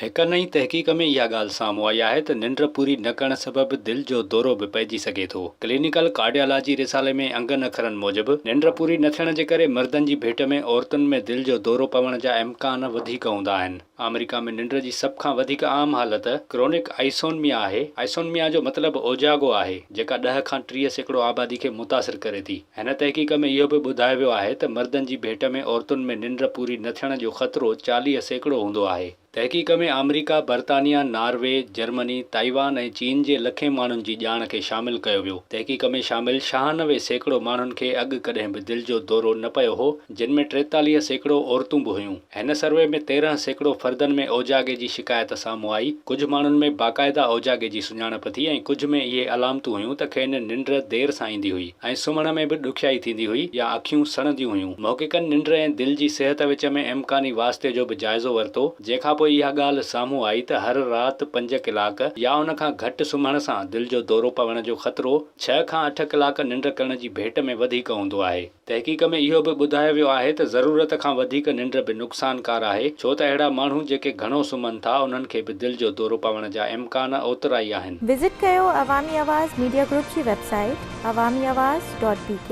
एक नई तहक़ीक़ में इहा ॻाल्हि साम्हूं आई आहे त निंड पूरी न करण सबबि दिलि जो दौरो बि पइजी सघे थो। क्लिनिकल कार्डियोलॉजी रिसाले में अंगनि अखरनि मूजिबि निंड पूरी न थियण जे करे मर्दनि जी भेट में औरतुनि में दिलि जो दौरो पवण जा इम्कान वधीक हूंदा आहिनि। अमेरिका में निंड जी सभ खां वधीक आम हालत क्रोनिक आइसोनमिया आहे। आइसोनमिया जो मतिलबु ओजागो आहे, जेका 10 खां 30% आबादी खे मुतासिर करे थी। हिन तहक़ीक़ में इहो बि ॿुधायो वियो आहे त मर्दनि जी भेट में औरतुनि में निंड पूरी न थियण जो ख़तरो 40% हूंदो आहे। तहक़ीक़ में अमेरिका, बर्तानिया, नॉर्वे, जर्मनी, ताइवान ऐं चीन जे लखे माण्हुनि जी ॼाण खे शामिल कयो वियो। तहक़ीक़ में शामिल 96% माण्हुनि खे अॻु कॾहिं बि दिलि जो दौरो न पियो हो, जिन में 43% औरतूं बि हुयूं। हिन सर्वे में 13% फर्दनि में ओजागे जी शिकायत साम्हूं आई। कुझु माण्हुनि में बाक़ाइदा ओजागे जी सुञाणप थी ऐं कुझु में इहे अलामतूं हुयूं त खेनि निंड देरि सां ईंदी हुई ऐं सुम्हण में बि ॾुखियाई थींदी हुई या अखियूं सड़ंदियूं हुयूं। महक़िक़नि निंड ऐं दिलि जी सिहत विच में इम्कानी वास्ते जो बि जाइज़ो वरितो, जंहिंखां पोइ इहा ॻाल्हि साम्हूं आई त हर राति 5 कलाक या उन खां घटि सुम्हण सां दिलि जो दौरो पवण जो ख़तरो 6 खां 8 कलाक निंड करण जी भेट में वधीक हूंदो आहे। तहक़ीक़ में इहो बि ॿुधायो वियो आहे त ज़रूरत खां वधीक निंड बि नुक़सानकार आहे, छो त अहिड़ा माण्हू जेके घणो सुम्हनि था उन्हनि खे बि दिलि जो दौरो पवण जा इम्कान ओतिरा ई आहिनि। विज़िट कयो अवामी आवाज़ मीडिया ग्रुप जी वेबसाइट awamiawaz.pk